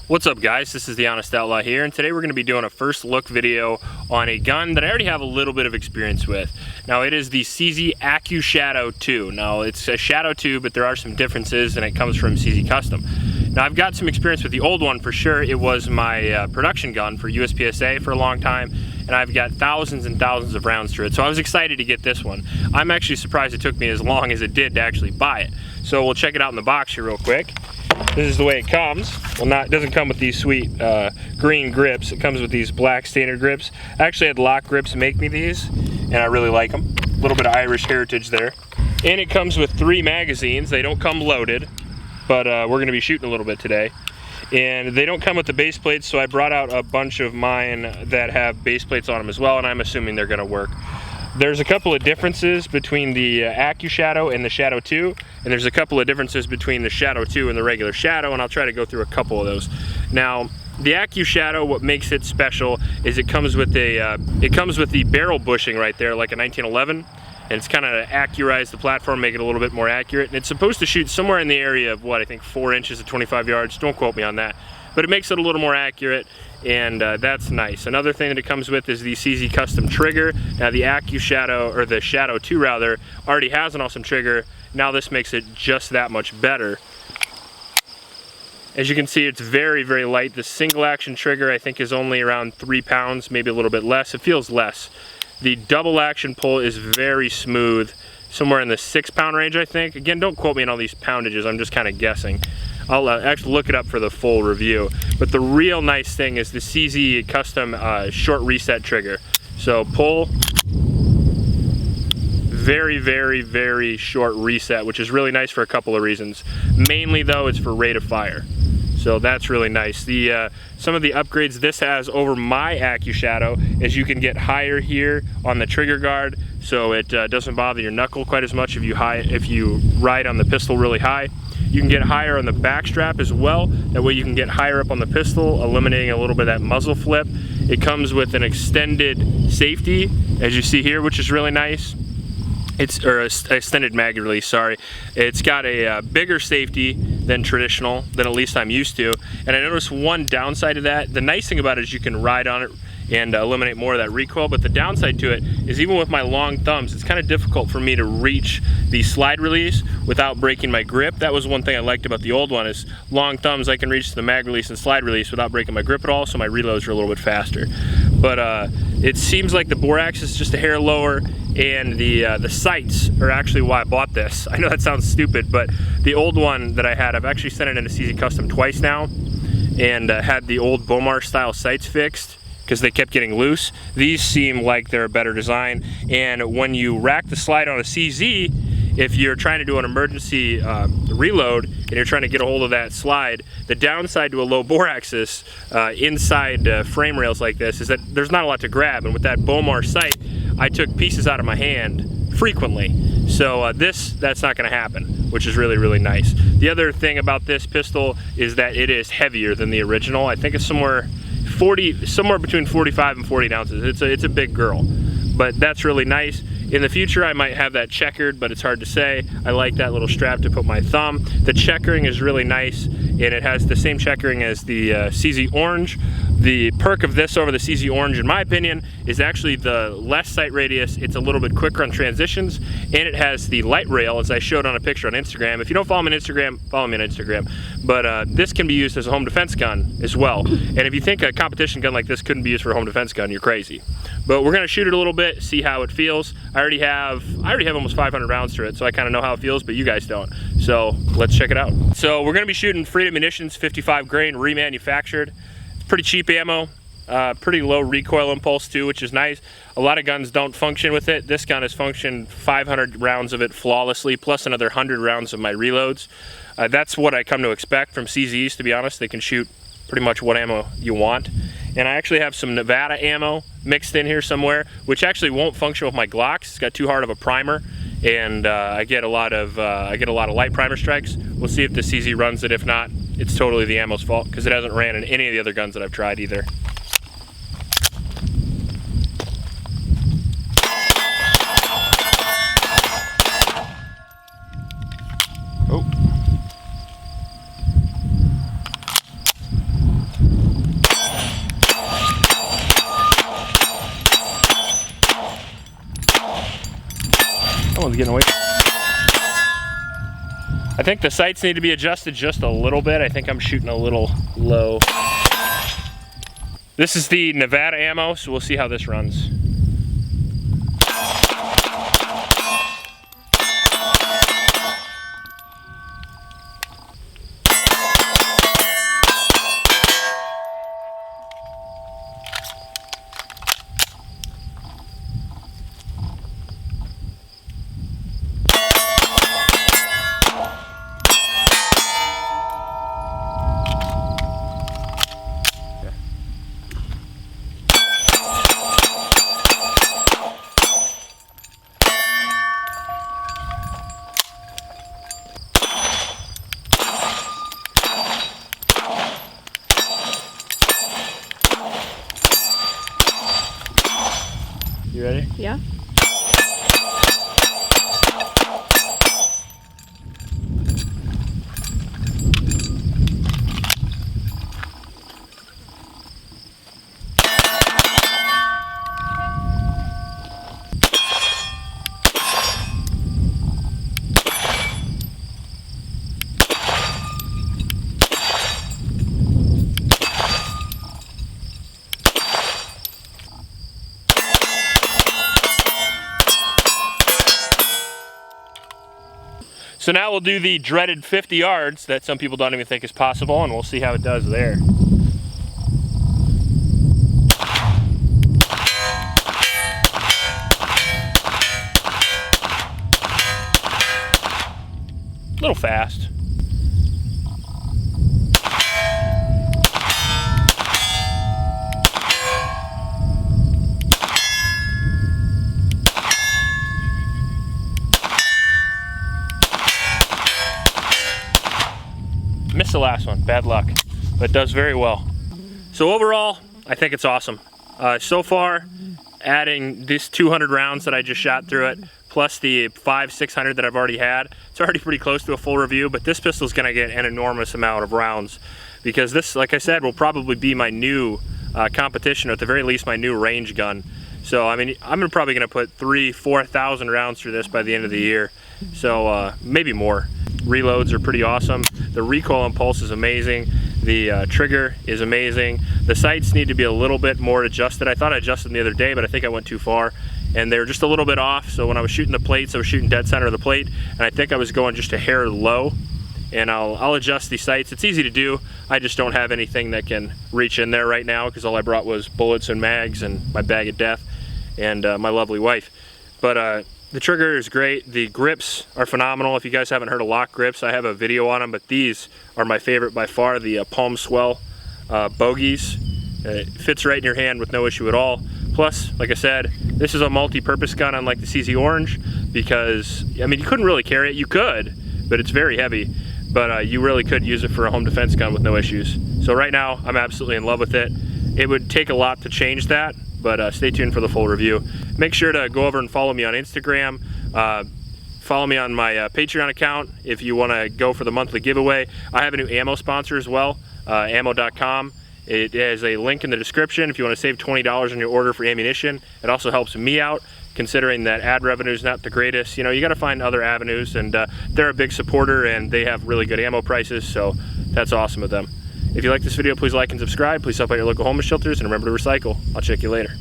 What's up guys, this is the Honest Outlaw here, and today we're going to be doing a first look video on a gun that I already have a little bit of experience with. Now it is the CZ Accu Shadow 2. Now it's a Shadow 2, but there are some differences and it comes from CZ Custom. Now I've got some experience with the old one for sure. It was my production gun for USPSA for a long time, and I've got thousands and thousands of rounds through it, so I was excited to get this one. I'm actually surprised it took me as long as it did to actually buy it. So we'll check it out in the box here real quick. This is the way it comes. Well, it doesn't come with these sweet green grips. It comes with these black standard grips. I actually had Lock Grips make me these, and I really like them. A little bit of Irish heritage there. And it comes with 3 magazines. They don't come loaded, but we're gonna be shooting a little bit today. And they don't come with the base plates, so I brought out a bunch of mine that have base plates on them as well, and I'm assuming they're gonna work. There's a couple of differences between the Accu Shadow and the Shadow 2, and there's a couple of differences between the Shadow 2 and the regular Shadow, and I'll try to go through a couple of those. Now, the Accu Shadow, what makes it special is it comes with the barrel bushing right there, like a 1911, and it's kind of accurize the platform, make it a little bit more accurate, and it's supposed to shoot somewhere in the area of what, I think 4 inches at 25 yards, don't quote me on that, but it makes it a little more accurate, and that's nice. Another thing that it comes with is the CZ Custom trigger. Now the Accu Shadow, or the Shadow 2 rather, already has an awesome trigger. Now this makes it just that much better. As you can see, it's very, very light. The single action trigger I think is only around 3 pounds, maybe a little bit less. It feels less. The double action pull is very smooth, somewhere in the 6 pound range I think. Again, don't quote me on all these poundages, I'm just kind of guessing. I'll actually look it up for the full review. But the real nice thing is the CZ Custom short reset trigger. So pull, very, very, very short reset, which is really nice for a couple of reasons. Mainly though, it's for rate of fire. So that's really nice. Some of the upgrades this has over my Accu Shadow is you can get higher here on the trigger guard, so it doesn't bother your knuckle quite as much if you ride on the pistol really high. You can get higher on the back strap as well. That way you can get higher up on the pistol, eliminating a little bit of that muzzle flip. It comes with an extended safety, as you see here, which is really nice. Or extended mag release, sorry. It's got a bigger safety than traditional, than at least I'm used to. And I noticed one downside of that. The nice thing about it is you can ride on it and eliminate more of that recoil, but the downside to it is even with my long thumbs, it's kind of difficult for me to reach the slide release without breaking my grip. That was one thing I liked about the old one, is long thumbs, I can reach the mag release and slide release without breaking my grip at all, so my reloads are a little bit faster. But it seems like the bore axis is just a hair lower, and the sights are actually why I bought this. I know that sounds stupid, but the old one that I had, I've actually sent it into CZ Custom twice now, and had the old Bomar style sights fixed because they kept getting loose. These seem like they're a better design, and when you rack the slide on a CZ, if you're trying to do an emergency reload and you're trying to get a hold of that slide, the downside to a low bore axis inside frame rails like this is that there's not a lot to grab, and with that Bomar sight, I took pieces out of my hand frequently. So that's not gonna happen, which is really, really nice. The other thing about this pistol is that it is heavier than the original. I think it's somewhere between 45 and 40 ounces. It's a big girl, but that's really nice. In the future, I might have that checkered, but it's hard to say. I like that little strap to put my thumb. The checkering is really nice, and it has the same checkering as the CZ Orange. The perk of this over the CZ Orange, in my opinion, is actually the less sight radius. It's a little bit quicker on transitions, and it has the light rail, as I showed on a picture on Instagram. If you don't follow me on Instagram, follow me on Instagram. But this can be used as a home defense gun as well. And if you think a competition gun like this couldn't be used for a home defense gun, you're crazy. But we're gonna shoot it a little bit, see how it feels. I already have almost 500 rounds through it, so I kind of know how it feels, but you guys don't. So let's check it out. So we're gonna be shooting Freedom Munitions 55 grain remanufactured. It's pretty cheap ammo, pretty low recoil impulse too, which is nice. A lot of guns don't function with it. This gun has functioned 500 rounds of it flawlessly, plus another 100 rounds of my reloads. That's what I come to expect from CZs, to be honest. They can shoot pretty much what ammo you want. And I actually have some Nevada ammo mixed in here somewhere, which actually won't function with my Glocks. It's got too hard of a primer, and I get a lot of light primer strikes. We'll see if the CZ runs it. If not, it's totally the ammo's fault, because it hasn't ran in any of the other guns that I've tried either. Oh. Someone's getting away. I think the sights need to be adjusted just a little bit. I think I'm shooting a little low. This is the Nevada ammo, so we'll see how this runs. You ready? Yeah. So now we'll do the dreaded 50 yards that some people don't even think is possible, and we'll see how it does there. A little fast. Missed the last one, bad luck, but does very well. So overall, I think it's awesome. So far, adding this 200 rounds that I just shot through it, plus the 500-600 that I've already had, it's already pretty close to a full review, but this pistol's gonna get an enormous amount of rounds because this, like I said, will probably be my new competition, or at the very least my new range gun. So I mean, I'm probably gonna put 3,000-4,000 rounds through this by the end of the year. So maybe more. Reloads are pretty awesome. The recoil and pulse is amazing. The trigger is amazing. The sights need to be a little bit more adjusted. I thought I adjusted them the other day, but I think I went too far. And they're just a little bit off. So when I was shooting the plates, I was shooting dead center of the plate, and I think I was going just a hair low. And I'll adjust the sights. It's easy to do. I just don't have anything that can reach in there right now because all I brought was bullets and mags and my bag of death and my lovely wife. But the trigger is great. The grips are phenomenal. If you guys haven't heard of lock grips, I have a video on them, but these are my favorite by far, the Palm Swell bogies. It fits right in your hand with no issue at all. Plus, like I said, this is a multi-purpose gun unlike the CZ Orange because, I mean, you couldn't really carry it. You could, but it's very heavy. But you really could use it for a home defense gun with no issues. So right now, I'm absolutely in love with it. It would take a lot to change that, but stay tuned for the full review. Make sure to go over and follow me on Instagram. Follow me on my Patreon account if you want to go for the monthly giveaway. I have a new ammo sponsor as well, ammo.com. It has a link in the description if you want to save $20 on your order for ammunition. It also helps me out, considering that ad revenue is not the greatest. You know, you got to find other avenues, and they're a big supporter and they have really good ammo prices, so that's awesome of them. If you like this video, please like and subscribe. Please help out your local homeless shelters, and remember to recycle. I'll check you later.